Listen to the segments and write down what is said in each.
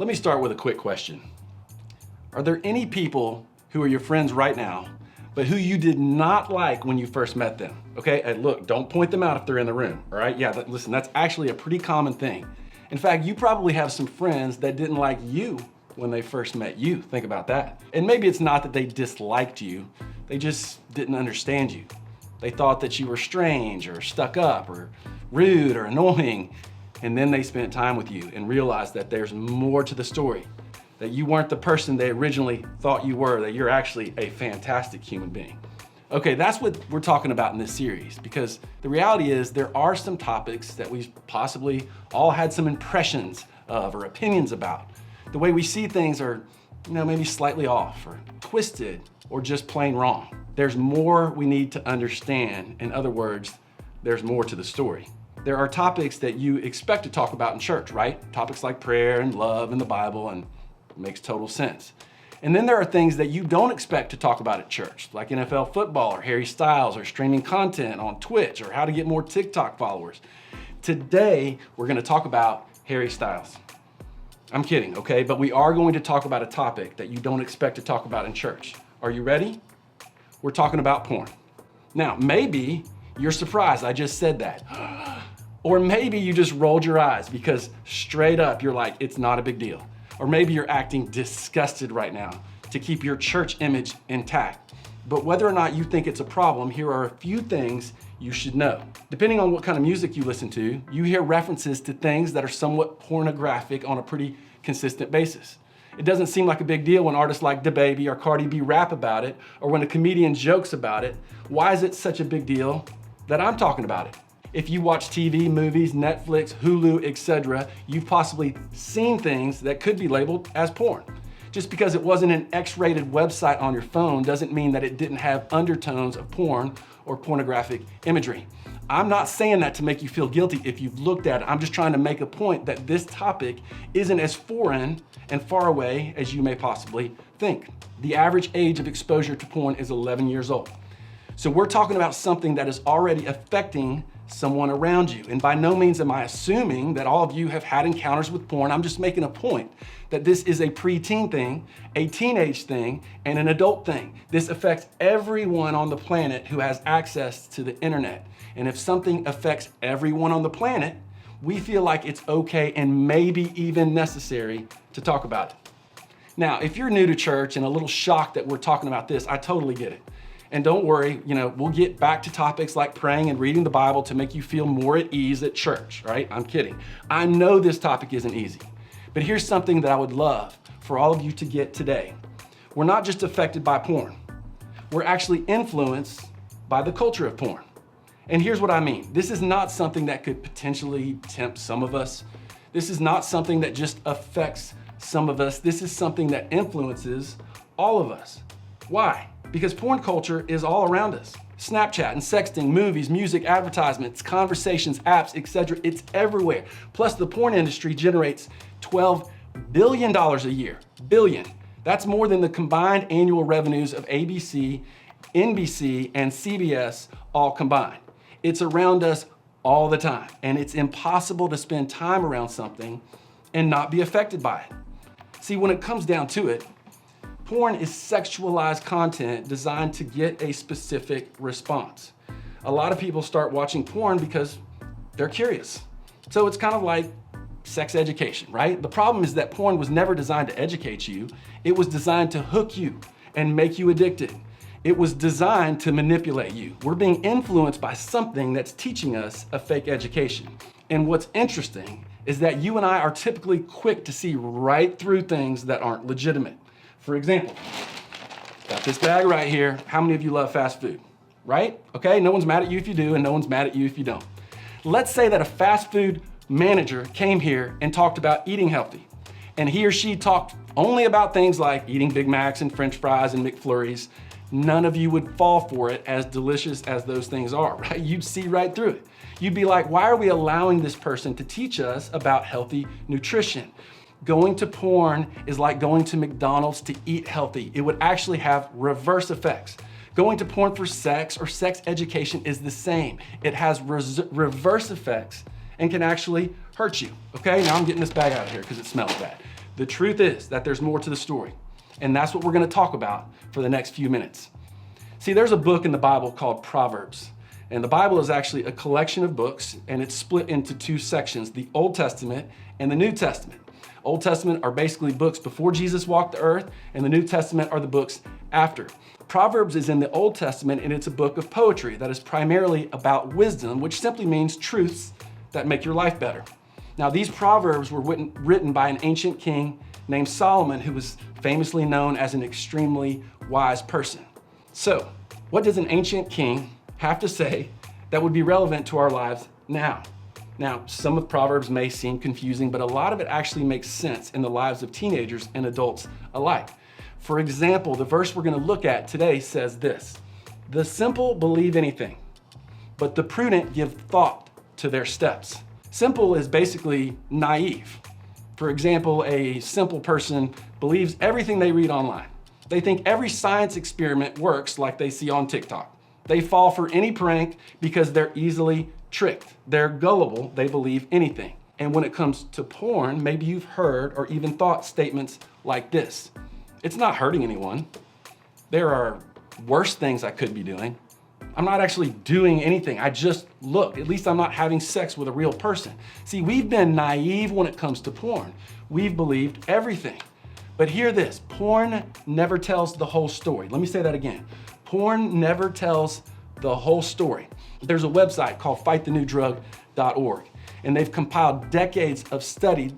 Let me start with a quick question. Are there any people who are your friends right now, but who you did not like when you first met them? Okay, and look, don't point them out if they're in the room, all right? Yeah, listen, that's actually a pretty common thing. In fact, you probably have some friends that didn't like you when they first met you. Think about that. And maybe it's not that they disliked you, they just didn't understand you. They thought that you were strange or stuck up or rude or annoying. And then they spent time with you and realized that there's more to the story, that you weren't the person they originally thought you were, that you're actually a fantastic human being. Okay, that's what we're talking about in this series, because the reality is there are some topics that we've possibly all had some impressions of or opinions about. The way we see things are, maybe slightly off or twisted or just plain wrong. There's more we need to understand. In other words, there's more to the story. There are topics that you expect to talk about in church, right? Topics like prayer and love and the Bible, and it makes total sense. And then there are things that you don't expect to talk about at church, like NFL football or Harry Styles or streaming content on Twitch or how to get more TikTok followers. Today, we're gonna talk about Harry Styles. I'm kidding, okay? But we are going to talk about a topic that you don't expect to talk about in church. Are you ready? We're talking about porn. Now, maybe you're surprised I just said that. Or maybe you just rolled your eyes because straight up you're like, it's not a big deal. Or maybe you're acting disgusted right now to keep your church image intact. But whether or not you think it's a problem, here are a few things you should know. Depending on what kind of music you listen to, you hear references to things that are somewhat pornographic on a pretty consistent basis. It doesn't seem like a big deal when artists like DaBaby or Cardi B rap about it, or when a comedian jokes about it. Why is it such a big deal that I'm talking about it? If you watch TV, movies, Netflix, Hulu, etc., you've possibly seen things that could be labeled as porn. Just because it wasn't an X-rated website on your phone doesn't mean that it didn't have undertones of porn or pornographic imagery. I'm not saying that to make you feel guilty if you've looked at it. I'm just trying to make a point that this topic isn't as foreign and far away as you may possibly think. The average age of exposure to porn is 11 years old. So we're talking about something that is already affecting someone around you. And by no means am I assuming that all of you have had encounters with porn. I'm just making a point that this is a preteen thing, a teenage thing, and an adult thing. This affects everyone on the planet who has access to the internet. And if something affects everyone on the planet, we feel like it's okay and maybe even necessary to talk about it. Now, if you're new to church and a little shocked that we're talking about this, I totally get it. And don't worry, we'll get back to topics like praying and reading the Bible to make you feel more at ease at church, right? I'm kidding. I know this topic isn't easy, but here's something that I would love for all of you to get today. We're not just affected by porn. We're actually influenced by the culture of porn. And here's what I mean. This is not something that could potentially tempt some of us. This is not something that just affects some of us. This is something that influences all of us. Why? Because porn culture is all around us. Snapchat and sexting, movies, music, advertisements, conversations, apps, etc. It's everywhere. Plus the porn industry generates $12 billion a year. Billion. That's more than the combined annual revenues of ABC, NBC, and CBS all combined. It's around us all the time, and it's impossible to spend time around something and not be affected by it. See, when it comes down to it, porn is sexualized content designed to get a specific response. A lot of people start watching porn because they're curious. So it's kind of like sex education, right? The problem is that porn was never designed to educate you. It was designed to hook you and make you addicted. It was designed to manipulate you. We're being influenced by something that's teaching us a fake education. And what's interesting is that you and I are typically quick to see right through things that aren't legitimate. For example, got this bag right here. How many of you love fast food, right? Okay, no one's mad at you if you do, and no one's mad at you if you don't. Let's say that a fast food manager came here and talked about eating healthy, and he or she talked only about things like eating Big Macs and French fries and McFlurries. None of you would fall for it, as delicious as those things are, right? You'd see right through it. You'd be like, why are we allowing this person to teach us about healthy nutrition? Going to porn is like going to McDonald's to eat healthy. It would actually have reverse effects. Going to porn for sex or sex education is the same. It has reverse effects and can actually hurt you. Okay, now I'm getting this bag out of here because it smells bad. The truth is that there's more to the story, and that's what we're going to talk about for the next few minutes. See, there's a book in the Bible called Proverbs, and the Bible is actually a collection of books, and it's split into two sections, the Old Testament and the New Testament. Old Testament are basically books before Jesus walked the earth, and the New Testament are the books after. Proverbs is in the Old Testament, and it's a book of poetry that is primarily about wisdom, which simply means truths that make your life better. Now, these Proverbs were written by an ancient king named Solomon, who was famously known as an extremely wise person. So, what does an ancient king have to say that would be relevant to our lives now? Now, some of Proverbs may seem confusing, but a lot of it actually makes sense in the lives of teenagers and adults alike. For example, the verse we're going to look at today says this: "The simple believe anything, but the prudent give thought to their steps." Simple is basically naive. For example, a simple person believes everything they read online. They think every science experiment works like they see on TikTok. They fall for any prank because they're easily tricked. They're gullible, they believe anything. And when it comes to porn, maybe you've heard or even thought statements like this: "It's not hurting anyone. There are worse things I could be doing. I'm not actually doing anything. I just look. At least I'm not having sex with a real person." See, we've been naive when it comes to porn. We've believed everything. But hear this: porn never tells the whole story. Let me say that again. Porn never tells the whole story. There's a website called fightthenewdrug.org, and they've compiled decades of study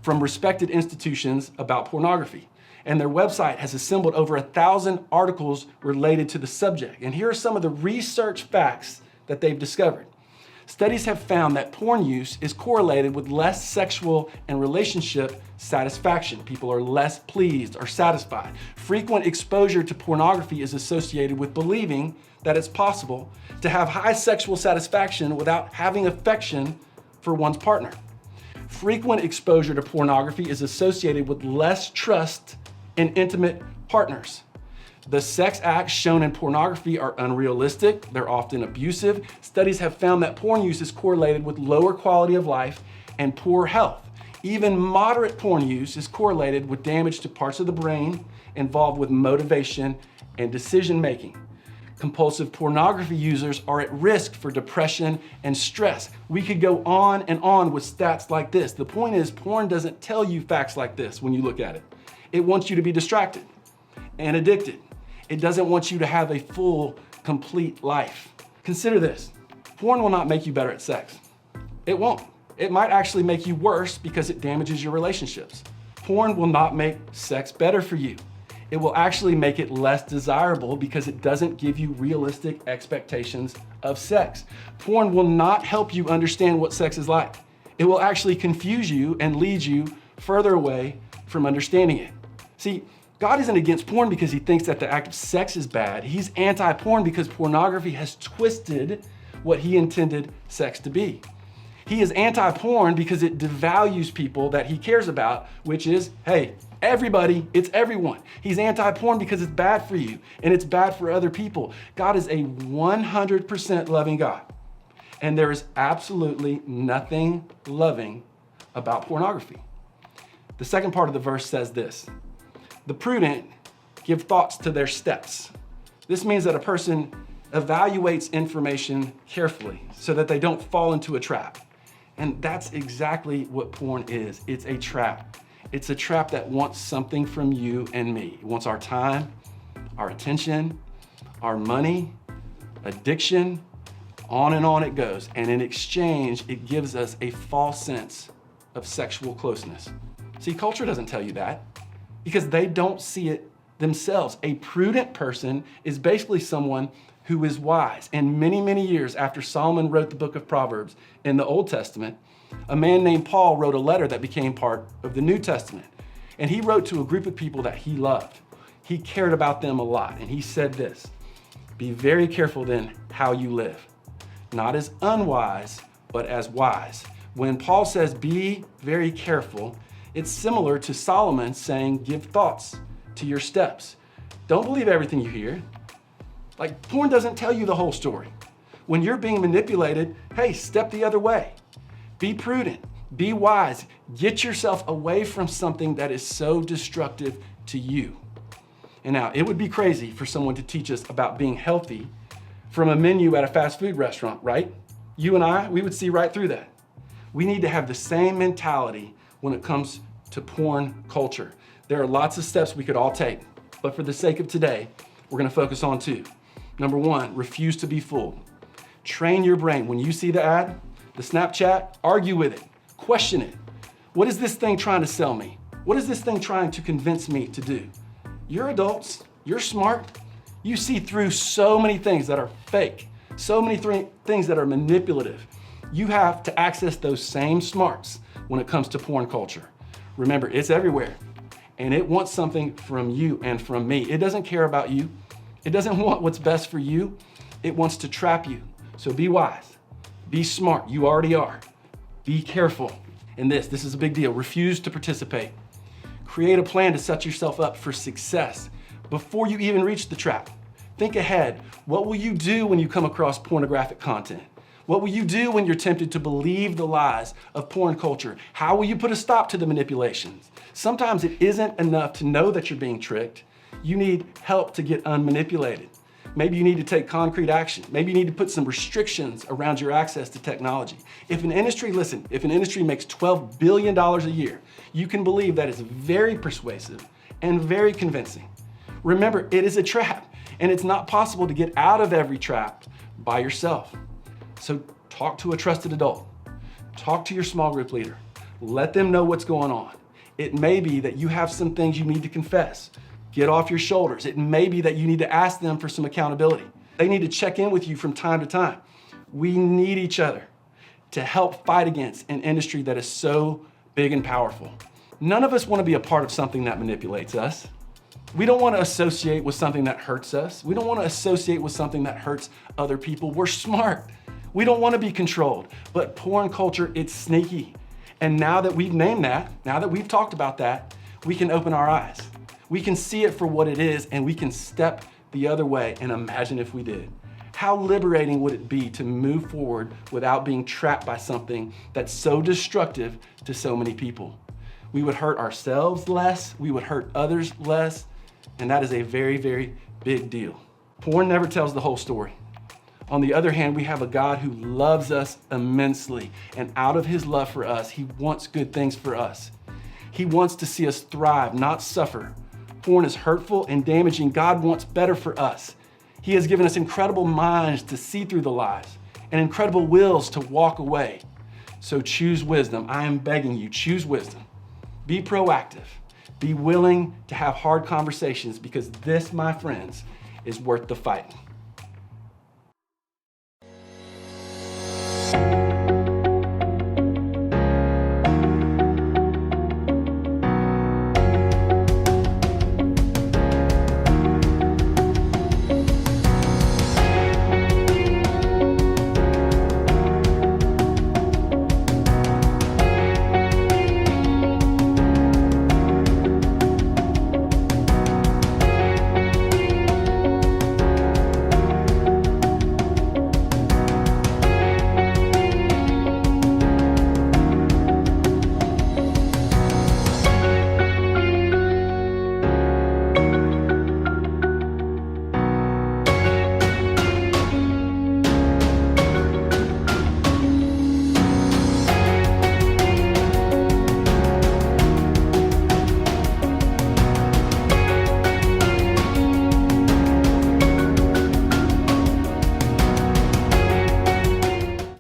from respected institutions about pornography. And their website has assembled over 1,000 articles related to the subject. And here are some of the research facts that they've discovered. Studies have found that porn use is correlated with less sexual and relationship satisfaction. People are less pleased or satisfied. Frequent exposure to pornography is associated with believing that it's possible to have high sexual satisfaction without having affection for one's partner. Frequent exposure to pornography is associated with less trust in intimate partners. The sex acts shown in pornography are unrealistic. They're often abusive. Studies have found that porn use is correlated with lower quality of life and poor health. Even moderate porn use is correlated with damage to parts of the brain involved with motivation and decision making. Compulsive pornography users are at risk for depression and stress. We could go on and on with stats like this. The point is, porn doesn't tell you facts like this when you look at it. It wants you to be distracted and addicted. It doesn't want you to have a full, complete life. Consider this: porn will not make you better at sex. It won't. It might actually make you worse because it damages your relationships. Porn will not make sex better for you. It will actually make it less desirable because it doesn't give you realistic expectations of sex. Porn will not help you understand what sex is like. It will actually confuse you and lead you further away from understanding it. See, God isn't against porn because he thinks that the act of sex is bad. He's anti-porn because pornography has twisted what he intended sex to be. He is anti-porn because it devalues people that he cares about, which is, hey, everybody, it's everyone. He's anti-porn because it's bad for you and it's bad for other people. God is a 100% loving God, and there is absolutely nothing loving about pornography. The second part of the verse says this: "The prudent give thoughts to their steps." This means that a person evaluates information carefully so that they don't fall into a trap. And that's exactly what porn is. It's a trap. It's a trap that wants something from you and me. It wants our time, our attention, our money, addiction, on and on it goes. And in exchange, it gives us a false sense of sexual closeness. See, culture doesn't tell you that because they don't see it themselves. A prudent person is basically someone who is wise. And many, many years after Solomon wrote the book of Proverbs in the Old Testament, a man named Paul wrote a letter that became part of the New Testament. And he wrote to a group of people that he loved. He cared about them a lot. And he said this: "Be very careful then how you live, not as unwise, but as wise." When Paul says be very careful, it's similar to Solomon saying give thoughts to your steps. Don't believe everything you hear. Like, porn doesn't tell you the whole story. When you're being manipulated, hey, step the other way. Be prudent. Be wise. Get yourself away from something that is so destructive to you. And now, it would be crazy for someone to teach us about being healthy from a menu at a fast food restaurant, right? You and I, we would see right through that. We need to have the same mentality when it comes to porn culture. There are lots of steps we could all take, but for the sake of today, we're gonna focus on 2. Number 1, refuse to be fooled. Train your brain. When you see the ad, the Snapchat, argue with it, question it. What is this thing trying to sell me? What is this thing trying to convince me to do? You're adults, you're smart. You see through so many things that are fake, so many things that are manipulative. You have to access those same smarts when it comes to porn culture. Remember, it's everywhere, and it wants something from you and from me. It doesn't care about you. It doesn't want what's best for you. It wants to trap you. So be wise, be smart. You already are. Be careful. And this is a big deal. Refuse to participate. Create a plan to set yourself up for success before you even reach the trap. Think ahead. What will you do when you come across pornographic content? What will you do when you're tempted to believe the lies of porn culture? How will you put a stop to the manipulations? Sometimes it isn't enough to know that you're being tricked. You need help to get unmanipulated. Maybe you need to take concrete action. Maybe you need to put some restrictions around your access to technology. If an industry makes $12 billion a year, you can believe that is very persuasive and very convincing. Remember, it is a trap, and it's not possible to get out of every trap by yourself. So talk to a trusted adult. Talk to your small group leader. Let them know what's going on. It may be that you have some things you need to confess. Get off your shoulders. It may be that you need to ask them for some accountability. They need to check in with you from time to time. We need each other to help fight against an industry that is so big and powerful. None of us want to be a part of something that manipulates us. We don't want to associate with something that hurts us. We don't want to associate with something that hurts other people. We're smart. We don't want to be controlled. But porn culture, it's sneaky. And now that we've named that, now that we've talked about that, we can open our eyes. We can see it for what it is, and we can step the other way and imagine if we did. How liberating would it be to move forward without being trapped by something that's so destructive to so many people? We would hurt ourselves less, we would hurt others less, and that is a very, very big deal. Porn never tells the whole story. On the other hand, we have a God who loves us immensely, and out of his love for us, he wants good things for us. He wants to see us thrive, not suffer. Porn is hurtful and damaging. God wants better for us. He has given us incredible minds to see through the lies and incredible wills to walk away. So choose wisdom. I am begging you, choose wisdom. Be proactive. Be willing to have hard conversations, because this, my friends, is worth the fight.